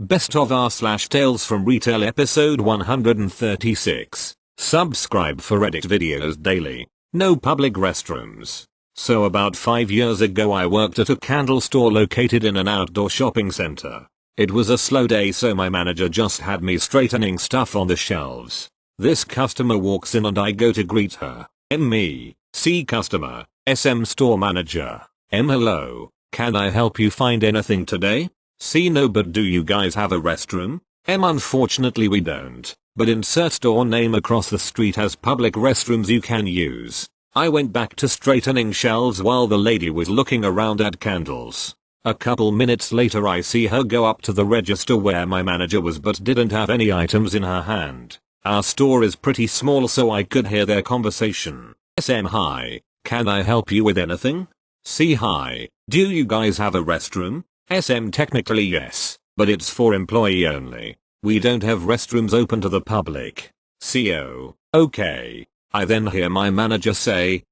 Best of R slash Tales from Retail episode 136. Subscribe for edit videos daily. No public restrooms. So about 5 years ago I worked at a candle store located in an outdoor shopping center. It was a slow day, so my manager just had me straightening stuff on the shelves. This customer walks in and I go to greet her. Me, C customer, SM store manager. Hello, can I help you find anything today? C no, but do you guys have a restroom? Unfortunately we don't, but insert store name across the street has public restrooms you can use. I went back to straightening shelves while the lady was looking around at candles. A couple minutes later I see her go up to the register where my manager was but didn't have any items in her hand. Our store is pretty small so I could hear their conversation. SM hi, can I help you with anything? C hi, do you guys have a restroom? SM technically yes, but it's for employee only. We don't have restrooms open to the public. CO, okay. I then hear my manager say,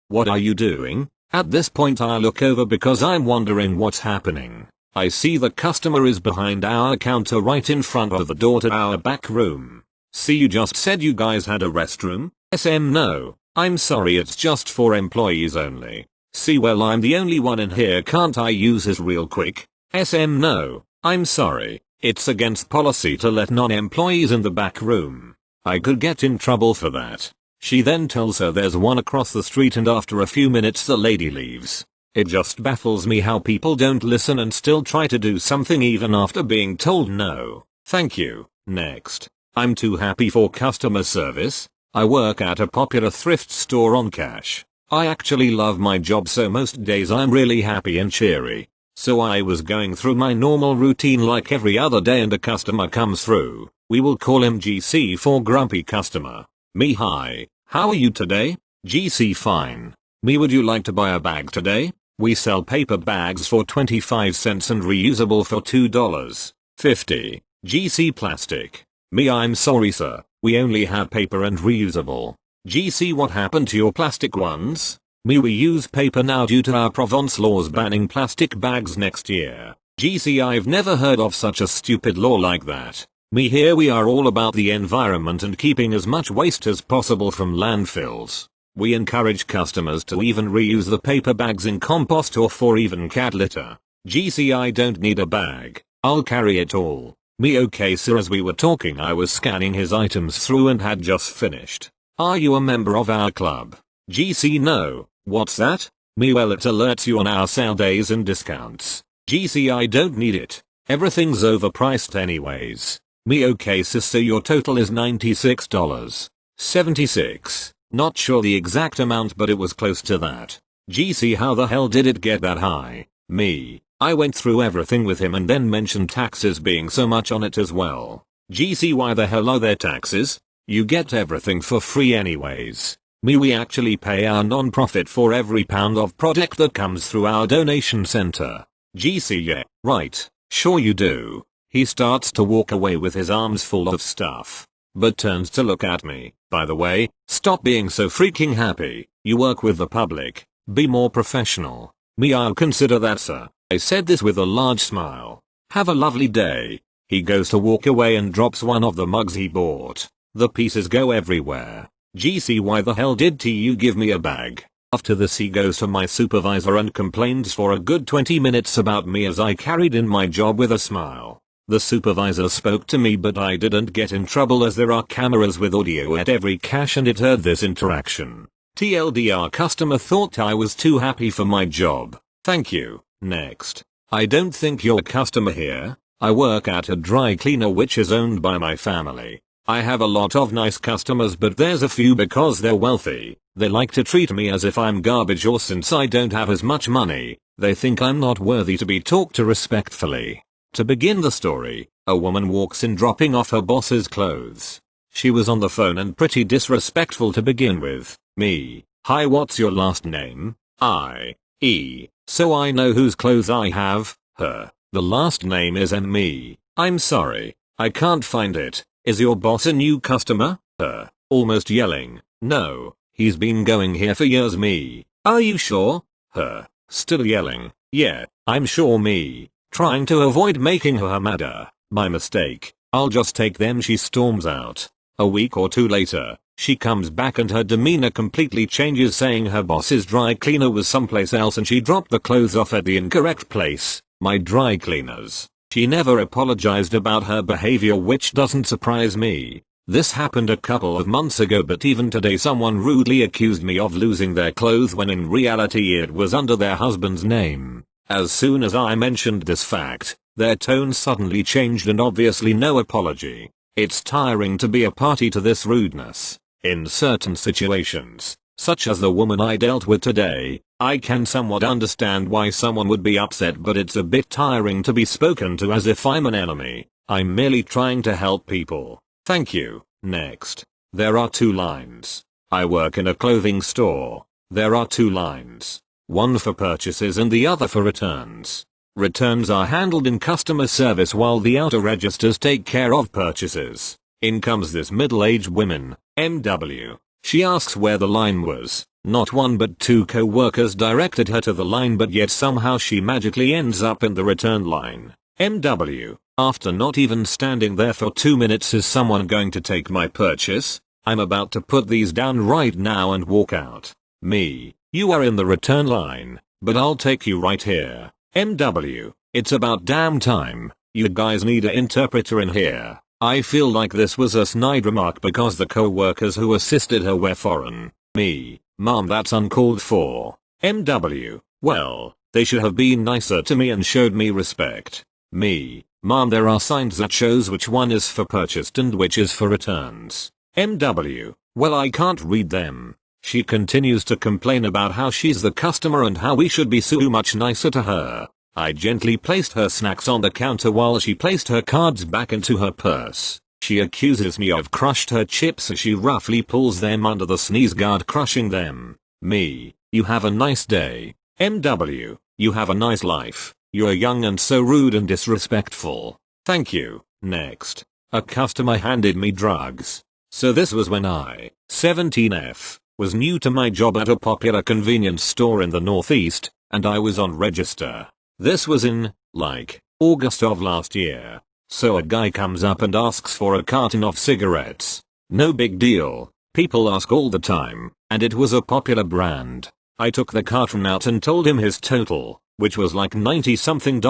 what are you doing? At this point I look over because I'm wondering what's happening. I see the customer is behind our counter right in front of the door to our back room. C you just said you guys had a restroom? SM no, I'm sorry, it's just for employees only. C well, I'm the only one in here, can't I use his real quick? SM no, I'm sorry, it's against policy to let non-employees in the back room. I could get in trouble for that. She then tells her there's one across the street and after a few minutes the lady leaves. It just baffles me how people don't listen and still try to do something even after being told no. Thank you. Next. I'm too happy for customer service. I work at a popular thrift store on cash. I actually love my job, so most days I'm really happy and cheery. So I was going through my normal routine like every other day and a customer comes through. We will call him GC for grumpy customer. Me hi, how are you today? GC fine. Me would you like to buy a bag today? We sell paper bags for 25 cents and reusable for $2.50. GC plastic. Me I'm sorry sir, we only have paper and reusable. GC what happened to your plastic ones? Me we use paper now due to our Provence laws banning plastic bags next year. GC I've never heard of such a stupid law like that. Me here we are all about the environment and keeping as much waste as possible from landfills. We encourage customers to even reuse the paper bags in compost or for even cat litter. GC I don't need a bag, I'll carry it all. Me okay sir, as we were talking I was scanning his items through and had just finished. Are you a member of our club? GC no, what's that? Me well it alerts you on our sale days and discounts. GC I don't need it, everything's overpriced anyways. Me okay sis, so your total is $96.76. Not sure the exact amount but it was close to that. GC how the hell did it get that high? Me, I went through everything with him and then mentioned taxes being so much on it as well. GC why the hell are there taxes? You get everything for free anyways. Me we actually pay our non-profit for every pound of product that comes through our donation center. GC yeah, right, sure you do. He starts to walk away with his arms full of stuff, but turns to look at me. By the way, stop being so freaking happy, you work with the public, be more professional. Me I'll consider that sir. I said this with a large smile. Have a lovely day. He goes to walk away and drops one of the mugs he bought. The pieces go everywhere. GC why the hell did you give me a bag? After this he goes to my supervisor and complains for a good 20 minutes about me as I carried in my job with a smile. The supervisor spoke to me but I didn't get in trouble as there are cameras with audio at every cash and it heard this interaction. TLDR customer thought I was too happy for my job. Thank you. Next. I don't think you're a customer here. I work at a dry cleaner which is owned by my family. I have a lot of nice customers but there's a few because they're wealthy. They like to treat me as if I'm garbage, or since I don't have as much money, they think I'm not worthy to be talked to respectfully. To begin the story, a woman walks in dropping off her boss's clothes. She was on the phone and pretty disrespectful to begin with. Me, hi what's your last name? So I know whose clothes I have. Her, the last name is me. I'm sorry, I can't find it. Is your boss a new customer? Her, almost yelling. No, he's been going here for years. Me, are you sure? Her, still yelling. Yeah, I'm sure. Me, Trying to avoid making her madder. My mistake. I'll just take them. She storms out. A week or two later, she comes back and her demeanor completely changes, saying her boss's dry cleaner was someplace else and she dropped the clothes off at the incorrect place. My dry cleaners. She never apologized about her behavior, which doesn't surprise me. This happened a couple of months ago, but even today someone rudely accused me of losing their clothes when in reality it was under their husband's name. As soon as I mentioned this fact, their tone suddenly changed and obviously no apology. It's tiring to be a party to this rudeness. In certain situations, such as the woman I dealt with today, I can somewhat understand why someone would be upset, but it's a bit tiring to be spoken to as if I'm an enemy. I'm merely trying to help people. Thank you. Next. There are 2 lines. I work in a clothing store. There are 2 lines. One for purchases and the other for returns. Returns are handled in customer service while the outer registers take care of purchases. In comes this middle-aged woman, MW. She asks where the line was. Not 1 but 2 co-workers directed her to the line, but yet somehow she magically ends up in the return line. MW. After not even standing there for 2 minutes, is someone going to take my purchase? I'm about to put these down right now and walk out. Me. You are in the return line, but I'll take you right here. MW. It's about damn time. You guys need an interpreter in here. I feel like this was a snide remark because the co-workers who assisted her were foreign. Me. Mom, that's uncalled for. MW. Well, they should have been nicer to me and showed me respect. Me. Mom, there are signs that shows which one is for purchased and which is for returns. MW. Well, I can't read them. She continues to complain about how she's the customer and how we should be so much nicer to her. I gently placed her snacks on the counter while she placed her cards back into her purse. She accuses me of crushed her chips as she roughly pulls them under the sneeze guard, crushing them. Me. You have a nice day. MW. You have a nice life. You're young and so rude and disrespectful. Thank you. Next. A customer handed me drugs. So this was when I, 17F, was new to my job at a popular convenience store in the Northeast, and I was on register. This was in, like, August of last year. So a guy comes up and asks for a carton of cigarettes. No big deal. People ask all the time, and it was a popular brand. I took the carton out and told him his total, which was like $90 something,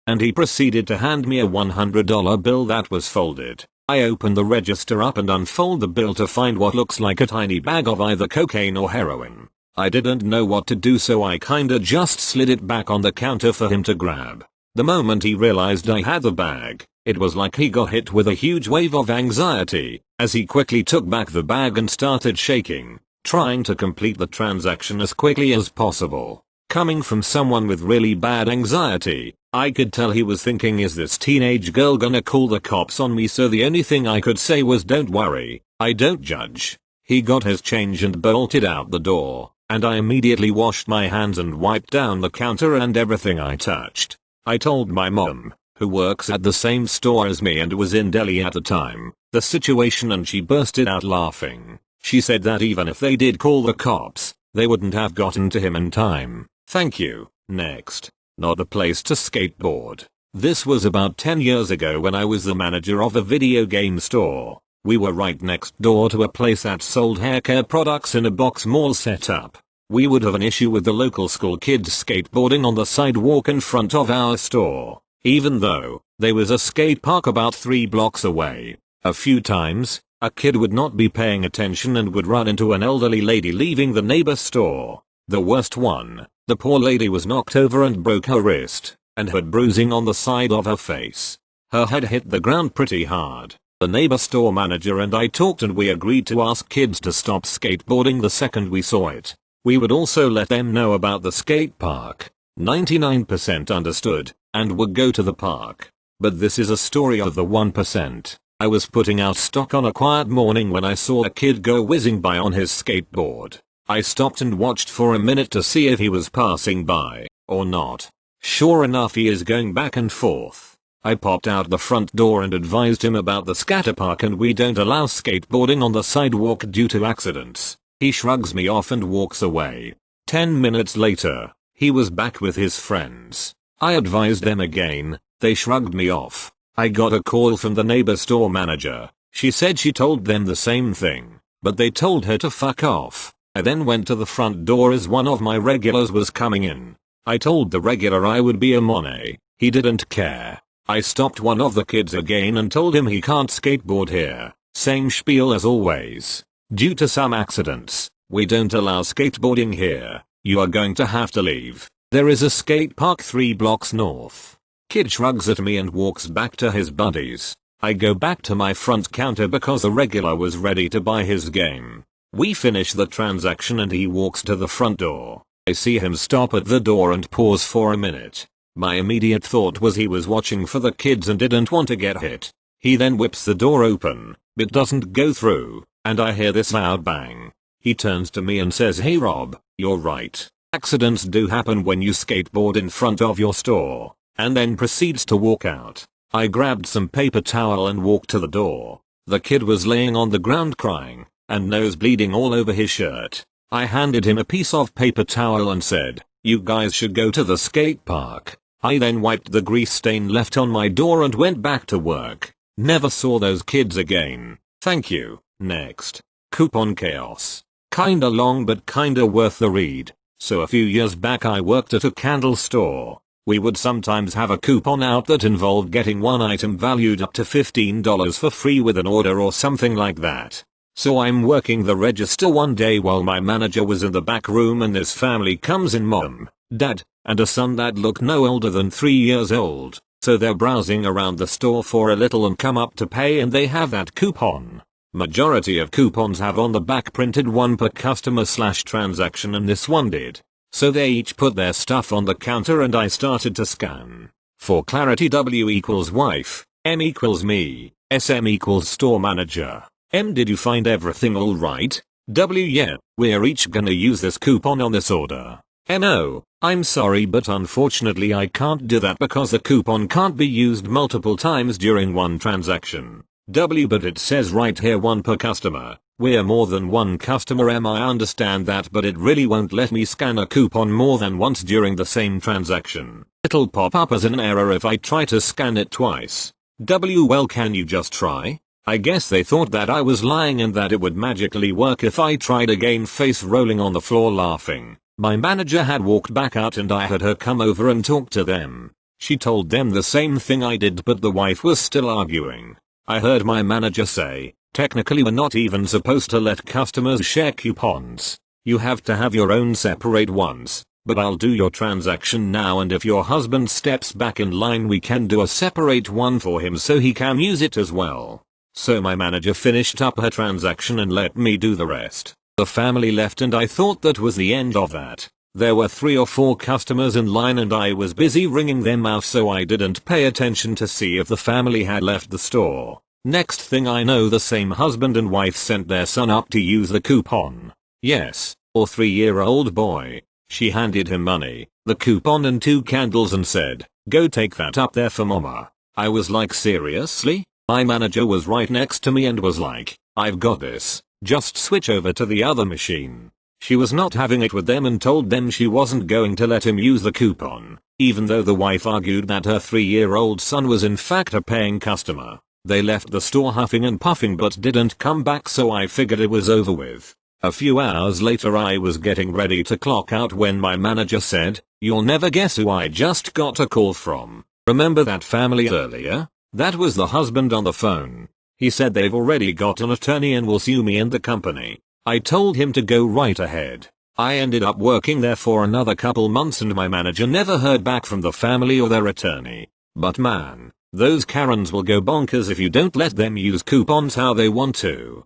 and he proceeded to hand me a $100 bill that was folded. I open the register up and unfold the bill to find what looks like a tiny bag of either cocaine or heroin. I didn't know what to do, so I kinda just slid it back on the counter for him to grab. The moment he realized I had the bag, it was like he got hit with a huge wave of anxiety, as he quickly took back the bag and started shaking, trying to complete the transaction as quickly as possible. Coming from someone with really bad anxiety, I could tell he was thinking, is this teenage girl gonna call the cops on me? So the only thing I could say was, don't worry, I don't judge. He got his change and bolted out the door, and I immediately washed my hands and wiped down the counter and everything I touched. I told my mom, who works at the same store as me and was in Delhi at the time, the situation, and she bursted out laughing. She said that even if they did call the cops, they wouldn't have gotten to him in time. Thank you. Next. Not the place to skateboard. This was about 10 years ago when I was the manager of a video game store. We were right next door to a place that sold haircare products in a box mall setup. We would have an issue with the local school kids skateboarding on the sidewalk in front of our store, even though there was a skate park about 3 blocks away. A few times, a kid would not be paying attention and would run into an elderly lady leaving the neighbor store. The worst one, the poor lady was knocked over and broke her wrist, and had bruising on the side of her face. Her head hit the ground pretty hard. The neighbor store manager and I talked and we agreed to ask kids to stop skateboarding the second we saw it. We would also let them know about the skate park. 99% understood, and would go to the park. But this is a story of the 1%. I was putting out stock on a quiet morning when I saw a kid go whizzing by on his skateboard. I stopped and watched for a minute to see if he was passing by, or not. Sure enough, he is going back and forth. I popped out the front door and advised him about the scatter park and we don't allow skateboarding on the sidewalk due to accidents. He shrugs me off and walks away. 10 minutes later, he was back with his friends. I advised them again, they shrugged me off. I got a call from the neighbor store manager. She said she told them the same thing, but they told her to fuck off. I then went to the front door as one of my regulars was coming in. I told the regular I would be a Monet. He didn't care. I stopped one of the kids again and told him he can't skateboard here. Same spiel as always. Due to some accidents, we don't allow skateboarding here. You are going to have to leave. There is a skate park 3 blocks north. Kid shrugs at me and walks back to his buddies. I go back to my front counter because the regular was ready to buy his game. We finish the transaction and he walks to the front door. I see him stop at the door and pause for a minute. My immediate thought was he was watching for the kids and didn't want to get hit. He then whips the door open, but doesn't go through, and I hear this loud bang. He turns to me and says, "Hey Rob, you're right. Accidents do happen when you skateboard in front of your store," and then proceeds to walk out. I grabbed some paper towel and walked to the door. The kid was laying on the ground crying, and nose bleeding all over his shirt. I handed him a piece of paper towel and said, "You guys should go to the skate park." I then wiped the grease stain left on my door and went back to work. Never saw those kids again. Thank you. Next. Coupon chaos. Kinda long but kinda worth the read. So a few years back I worked at a candle store. We would sometimes have a coupon out that involved getting one item valued up to $15 for free with an order or something like that. So I'm working the register one day while my manager was in the back room and this family comes in, mom, dad, and a son that looked no older than 3 years old. So they're browsing around the store for a little and come up to pay and they have that coupon. Majority of coupons have on the back printed one per customer/transaction and this one did. So they each put their stuff on the counter and I started to scan. For clarity, W equals wife, M equals me, SM equals store manager. M, did you find everything all right? W, yeah, we're each gonna use this coupon on this order. M, oh, I'm sorry but unfortunately I can't do that because the coupon can't be used multiple times during one transaction. W, but it says right here one per customer. We're more than one customer. M, I understand that but it really won't let me scan a coupon more than once during the same transaction. It'll pop up as an error if I try to scan it twice. W, well can you just try? I guess they thought that I was lying and that it would magically work if I tried again, face rolling on the floor laughing. My manager had walked back out and I had her come over and talk to them. She told them the same thing I did but the wife was still arguing. I heard my manager say, technically we're not even supposed to let customers share coupons. You have to have your own separate ones, but I'll do your transaction now and if your husband steps back in line we can do a separate one for him so he can use it as well. So my manager finished up her transaction and let me do the rest. The family left and I thought that was the end of that. There were 3 or 4 customers in line and I was busy ringing them out so I didn't pay attention to see if the family had left the store. Next thing I know the same husband and wife sent their son up to use the coupon. Yes, or 3-year-old boy. She handed him money, the coupon and 2 candles and said, "Go take that up there for mama." I was like, seriously? My manager was right next to me and was like, "I've got this. Just switch over to the other machine." She was not having it with them and told them she wasn't going to let him use the coupon, even though the wife argued that her 3-year-old son was in fact a paying customer. They left the store huffing and puffing but didn't come back so I figured it was over with. A few hours later I was getting ready to clock out when my manager said, "You'll never guess who I just got a call from. Remember that family earlier? That was the husband on the phone. He said they've already got an attorney and will sue me and the company." I told him to go right ahead. I ended up working there for another couple months and my manager never heard back from the family or their attorney. But man, those Karens will go bonkers if you don't let them use coupons how they want to.